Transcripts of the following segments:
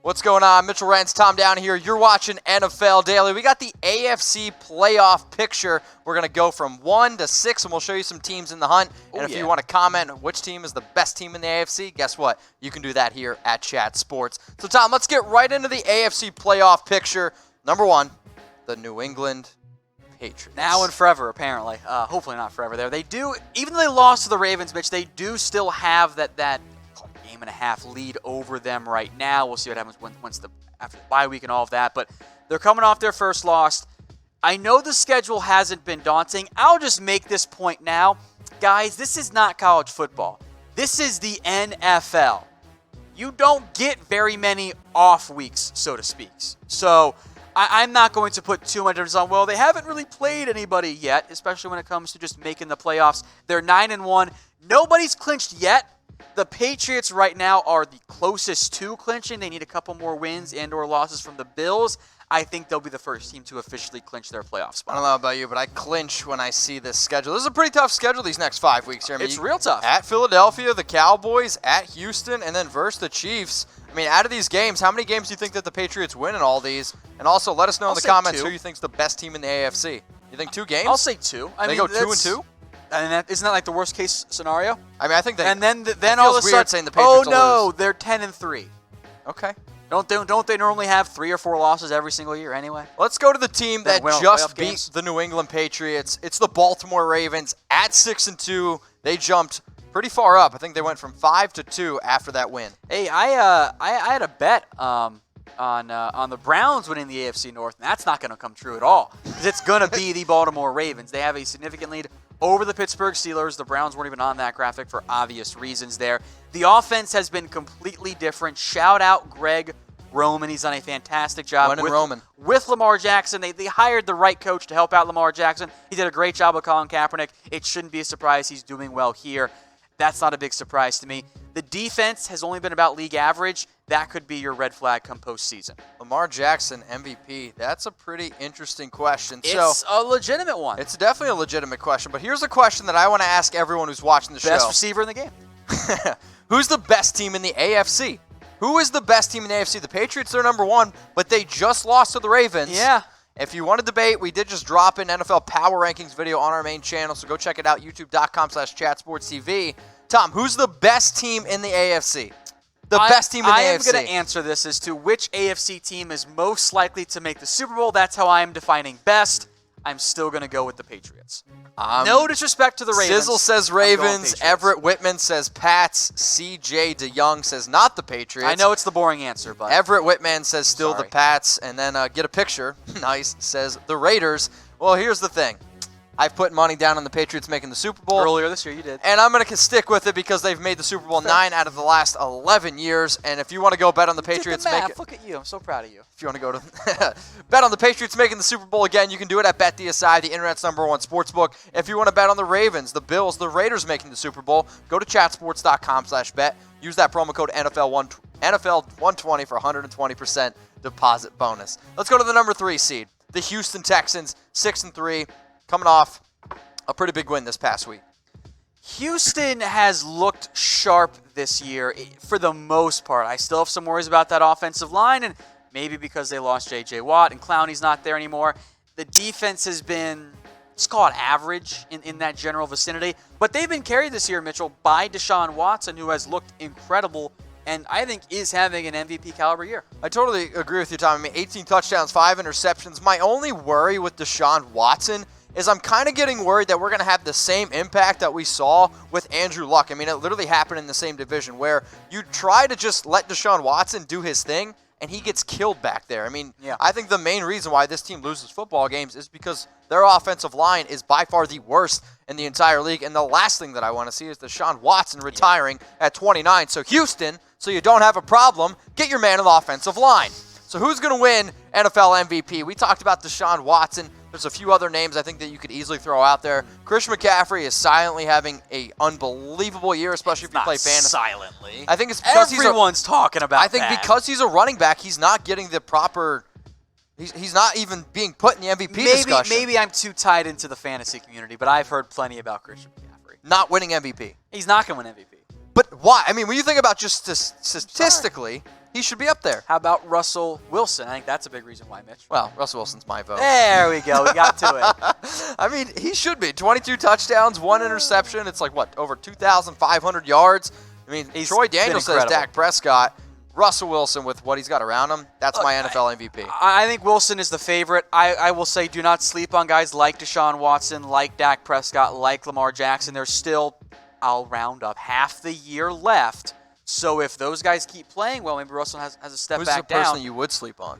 What's going on? Mitchell Rentz, Tom Down here. You're watching NFL Daily. We got the AFC Playoff Picture. We're going to go from 1 to 6, and we'll show you some teams in the hunt. And if you want to comment on which team is the best team in the AFC, guess what? You can do that here at Chat Sports. So, Tom, let's get right into the AFC Playoff Picture. Number 1, the New England Patriots. Now and forever, apparently. Hopefully not forever there. They do, even though they lost to the Ravens, Mitch, they do still have that game and a half lead over them right now. We'll see what happens after the bye week and all of that. But they're coming off their first loss. I know the schedule hasn't been daunting. I'll just make this point now. Guys, this is not college football. This is the NFL. You don't get very many off weeks, so to speak. So I'm not going to put too much emphasis on, well, they haven't really played anybody yet, especially when it comes to just making the playoffs. They're 9-1. Nobody's clinched yet. The Patriots right now are the closest to clinching. They need a couple more wins and or losses from the Bills. I think they'll be the first team to officially clinch their playoff spot. I don't know about you, but I clinch when I see this schedule. This is a pretty tough schedule these next 5 weeks here. It's real tough. At Philadelphia, the Cowboys, at Houston, and then versus the Chiefs. I mean, out of these games, how many games do you think that the Patriots win in all these? And also, let us know in the comments who you think is the best team in the AFC. You think 2 games? I'll say 2. They go 2-2? And isn't that like the worst case scenario? I mean, I think they. And then all of a sudden, saying the Patriots will lose. They're 10-3. Okay. Don't they normally have 3 or 4 losses every single year anyway? Let's go to the team that just beat the New England Patriots. It's the Baltimore Ravens at 6-2. They jumped pretty far up. I think they went from 5-2 after that win. Hey, I had a bet on the Browns winning the AFC North, and that's not going to come true at all because it's going to be the Baltimore Ravens. They have a significant lead over the Pittsburgh Steelers. The Browns weren't even on that graphic for obvious reasons there. The offense has been completely different. Shout out Greg Roman. He's done a fantastic job with Lamar Jackson. They hired the right coach to help out Lamar Jackson. He did a great job with Colin Kaepernick. It shouldn't be a surprise he's doing well here. That's not a big surprise to me. The defense has only been about league average. That could be your red flag come postseason. Lamar Jackson, MVP. That's a pretty interesting question. It's a legitimate one. It's definitely a legitimate question. But here's a question that I want to ask everyone who's watching the show. Best receiver in the game. Who's the best team in the AFC? Who is the best team in the AFC? The Patriots are number 1, but they just lost to the Ravens. Yeah. If you want to debate, we did just drop an NFL Power Rankings video on our main channel, so go check it out, youtube.com/chatsportstv. Tom, who's the best team in the AFC? Best team in the AFC. I am going to answer this as to which AFC team is most likely to make the Super Bowl. That's how I am defining best. I'm still going to go with the Patriots. No disrespect to the Ravens. Sizzle says Ravens. Everett Whitman says Pats. CJ DeYoung says not the Patriots. I know it's the boring answer, but Everett Whitman says still the Pats. And then get a picture. Nice. Says the Raiders. Well, here's the thing. I've put money down on the Patriots making the Super Bowl. Earlier this year, you did. And I'm going to stick with it because they've made the Super Bowl 9 out of the last 11 years. And if you want to go bet on the Patriots, look at you. I'm so proud of you. If you want to go to bet on the Patriots making the Super Bowl again, you can do it at BetDSI, the internet's #1 sportsbook. If you want to bet on the Ravens, the Bills, the Raiders making the Super Bowl, go to chatsports.com/bet. Use that promo code NFL120 for 120% deposit bonus. Let's go to the number 3 seed, the Houston Texans, 6-3. Coming off a pretty big win this past week. Houston has looked sharp this year for the most part. I still have some worries about that offensive line, and maybe because they lost J.J. Watt and Clowney's not there anymore. The defense has been, let's call it average in that general vicinity. But they've been carried this year, Mitchell, by Deshaun Watson, who has looked incredible and I think is having an MVP caliber year. I totally agree with you, Tom. I mean, 18 touchdowns, 5 interceptions. My only worry with Deshaun Watson is I'm kind of getting worried that we're going to have the same impact that we saw with Andrew Luck. I mean, it literally happened in the same division where you try to just let Deshaun Watson do his thing, and he gets killed back there. I mean, I think the main reason why this team loses football games is because their offensive line is by far the worst in the entire league, and the last thing that I want to see is Deshaun Watson retiring at 29. So Houston, so you don't have a problem, get your man on the offensive line. So who's going to win NFL MVP? We talked about Deshaun Watson. There's a few other names I think that you could easily throw out there. Christian McCaffrey is silently having an unbelievable year, especially if you play fantasy. Silently. I think it's because everyone's talking about I think because he's a running back, he's not getting the proper. He's not even being put in the MVP discussion. Maybe I'm too tied into the fantasy community, but I've heard plenty about Christian McCaffrey. Not winning MVP. He's not going to win MVP. But why? I mean, when you think about just statistically, he should be up there. How about Russell Wilson? I think that's a big reason why, Mitch. Well, Russell Wilson's my vote. There we go. We got to it. I mean, he should be. 22 touchdowns, 1 interception. It's like, what, over 2,500 yards? I mean, Troy Daniels says Dak Prescott. Russell Wilson, with what he's got around him, that's my NFL MVP. I think Wilson is the favorite. I will say do not sleep on guys like Deshaun Watson, like Dak Prescott, like Lamar Jackson. There's still, I'll round up, half the year left. So if those guys keep playing well, maybe Russell has a step Who's back the down. person you would sleep on?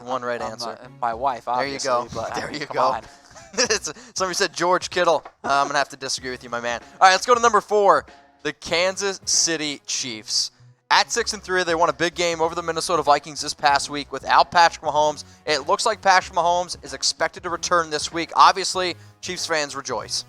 One right answer. My wife, obviously. There you go. But, there you come go. on. Somebody said George Kittle. I'm going to have to disagree with you, my man. All right, let's go to number 4, the Kansas City Chiefs. At 6-3, they won a big game over the Minnesota Vikings this past week without Patrick Mahomes. It looks like Patrick Mahomes is expected to return this week. Obviously, Chiefs fans rejoice.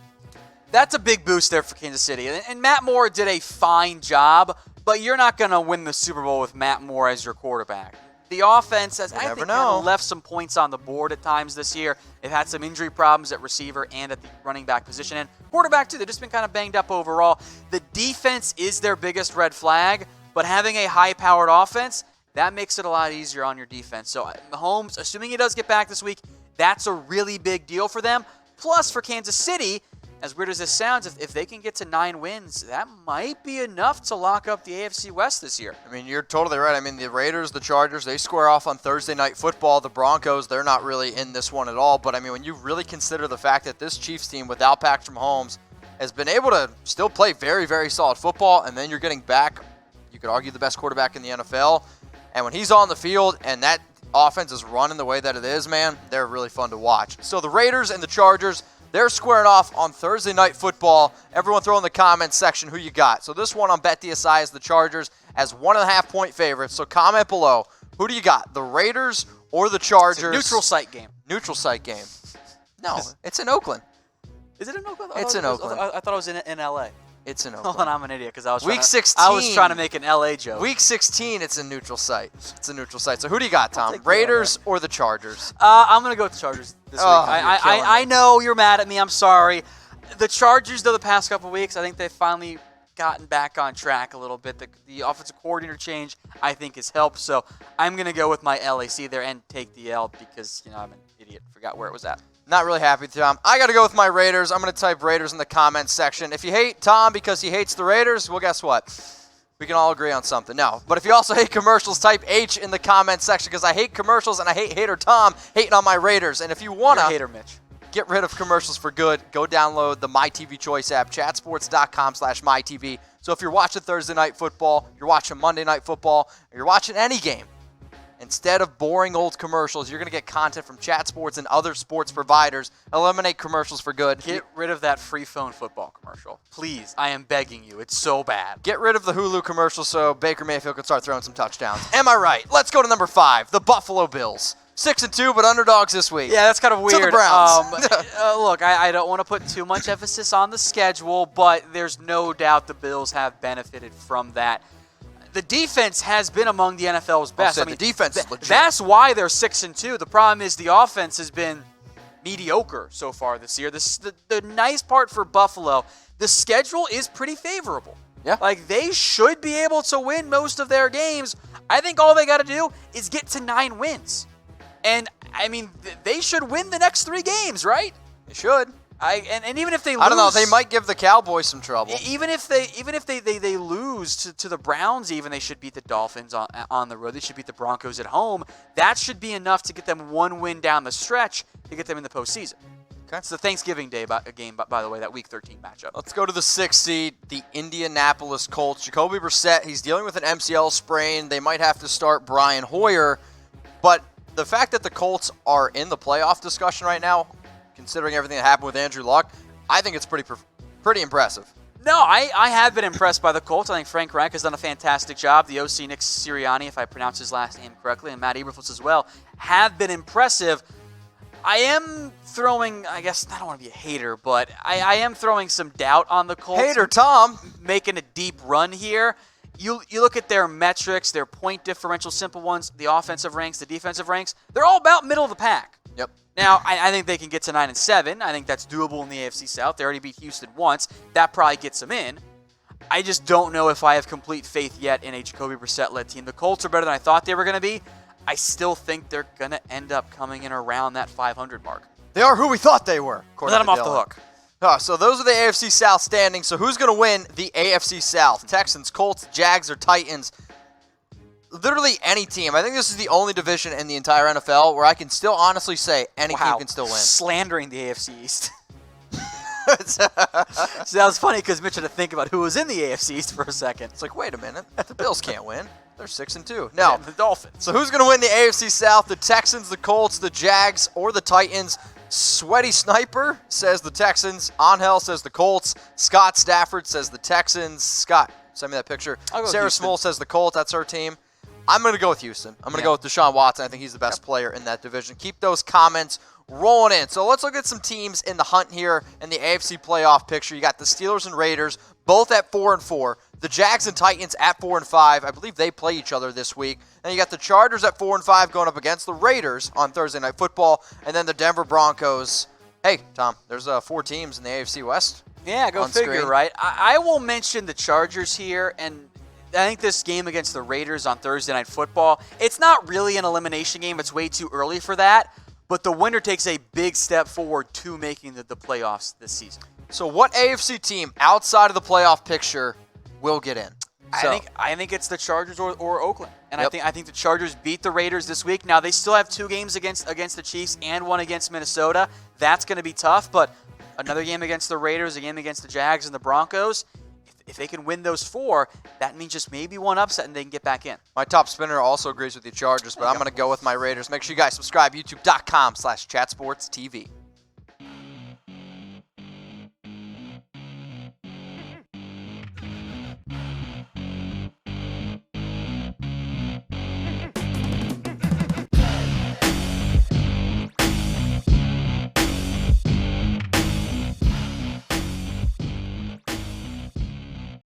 That's a big boost there for Kansas City. And Matt Moore did a fine job, but you're not going to win the Super Bowl with Matt Moore as your quarterback. The offense has, I think, kind of left some points on the board at times this year. They've had some injury problems at receiver and at the running back position. And quarterback, too. They've just been kind of banged up overall. The defense is their biggest red flag. But having a high-powered offense, that makes it a lot easier on your defense. So Mahomes, assuming he does get back this week, that's a really big deal for them. Plus, for Kansas City, as weird as this sounds, if they can get to 9 wins, that might be enough to lock up the AFC West this year. I mean, you're totally right. I mean, the Raiders, the Chargers, they square off on Thursday Night Football. The Broncos, they're not really in this one at all. But, I mean, when you really consider the fact that this Chiefs team without Patrick Mahomes has been able to still play very, very solid football, and then you're getting back, you could argue, the best quarterback in the NFL. And when he's on the field and that offense is running the way that it is, man, they're really fun to watch. So the Raiders and the Chargers, they're squaring off on Thursday Night Football. Everyone throw in the comments section who you got. So this one on BetDSI is the Chargers as 1.5-point favorites. So comment below. Who do you got, the Raiders or the Chargers? It's a neutral site game. Neutral site game. No, it's in Oakland. Is it in Oakland? It's in Oakland. I thought it was in L.A. It's in Oakland. Hold on, I'm an idiot because I was Week 16. I was trying to make an LA joke. Week 16, it's a neutral site. It's a neutral site. So who do you got, Tom? Raiders or the Chargers? I'm going to go with the Chargers this week. I know you're mad at me. I'm sorry. The Chargers, though, the past couple weeks, I think they've finally gotten back on track a little bit. The offensive coordinator change, I think, has helped. So I'm going to go with my LAC there and take the L because, I'm an idiot. Forgot where it was at. Not really happy with Tom. I got to go with my Raiders. I'm going to type Raiders in the comments section. If you hate Tom because he hates the Raiders, well, guess what? We can all agree on something. No. But if you also hate commercials, type H in the comments section because I hate commercials and I hate Hater Tom hating on my Raiders. And if you want to hater Mitch, get rid of commercials for good, go download the MyTV Choice app, chatsports.com/MyTV. So if you're watching Thursday Night Football, you're watching Monday Night Football, or you're watching any game, instead of boring old commercials, you're going to get content from Chat Sports and other sports providers. Eliminate commercials for good. Get rid of that free phone football commercial. Please, I am begging you. It's so bad. Get rid of the Hulu commercial so Baker Mayfield can start throwing some touchdowns. Am I right? Let's go to number 5, the Buffalo Bills. 6-2, but underdogs this week. Yeah, that's kind of weird. To the Browns. Look, I don't want to put too much emphasis on the schedule, but there's no doubt the Bills have benefited from that. The defense has been among the NFL's best. The defense is legit. That's why they're 6-2. The problem is the offense has been mediocre so far this year. The nice part for Buffalo, the schedule is pretty favorable. Yeah. Like, they should be able to win most of their games. I think all they got to do is get to 9 wins. And, I mean, they should win the next 3 games, right? They should. And even if they lose, I don't know. They might give the Cowboys some trouble. Even if they lose to the Browns, even they should beat the Dolphins on the road. They should beat the Broncos at home. That should be enough to get them 1 win down the stretch to get them in the postseason. Okay. It's the Thanksgiving Day game, by the way, that Week 13 matchup. Let's go to the 6th seed, the Indianapolis Colts. Jacoby Brissett, he's dealing with an MCL sprain. They might have to start Brian Hoyer. But the fact that the Colts are in the playoff discussion right now, considering everything that happened with Andrew Luck, I think it's pretty impressive. No, I have been impressed by the Colts. I think Frank Reich has done a fantastic job. The OC, Nick Sirianni, if I pronounce his last name correctly, and Matt Eberflus as well, have been impressive. I am throwing, I guess, I don't want to be a hater, but I am throwing some doubt on the Colts. Hater Tom. Making a deep run here. You look at their metrics, their point differential, simple ones, the offensive ranks, the defensive ranks, they're all about middle of the pack. Yep. Now, I think they can get to 9-7. I think that's doable in the AFC South. They already beat Houston once. That probably gets them in. I just don't know if I have complete faith yet in a Jacoby Brissett-led team. The Colts are better than I thought they were going to be. I still think they're going to end up coming in around that 500 mark. They are who we thought they were. Let them off the hook. So those are the AFC South standings. So who's going to win the AFC South? Texans, Colts, Jags, or Titans? Literally any team. I think this is the only division in the entire NFL where I can still honestly say any team can still win. Slandering the AFC East. So that was funny because Mitch had to think about who was in the AFC East for a second. It's like, wait a minute. The Bills can't win. They're 6-2. No. The Dolphins. So who's going to win the AFC South? The Texans, the Colts, the Jags, or the Titans? Sweaty Sniper says the Texans. Angel says the Colts. Scott Stafford says the Texans. Scott, send me that picture. Sarah Small says the Colts. That's her team. I'm going to go with Houston. I'm going to go with Deshaun Watson. I think he's the best player in that division. Keep those comments rolling in. So let's look at some teams in the hunt here in the AFC playoff picture. You got the Steelers and Raiders, both at 4-4. The Jags and Titans at 4-5. I believe they play each other this week. Then you got the Chargers at 4-5 going up against the Raiders on Thursday Night Football. And then the Denver Broncos. Hey, Tom, there's 4 teams in the AFC West. Yeah, go figure, screen. Right? I will mention the Chargers here, and I think this game against the Raiders on Thursday Night Football, it's not really an elimination game. It's way too early for that. But the winner takes a big step forward to making the playoffs this season. So what AFC team outside of the playoff picture will get in? I think it's the Chargers or Oakland. And I think the Chargers beat the Raiders this week. Now, they still have 2 games against the Chiefs and 1 against Minnesota. That's going to be tough. But another game against the Raiders, a game against the Jags and the Broncos. If they can win those 4, that means just maybe 1 upset and they can get back in. My top spinner also agrees with the Chargers, but I'm going to go with my Raiders. Make sure you guys subscribe, youtube.com/chatsportstv.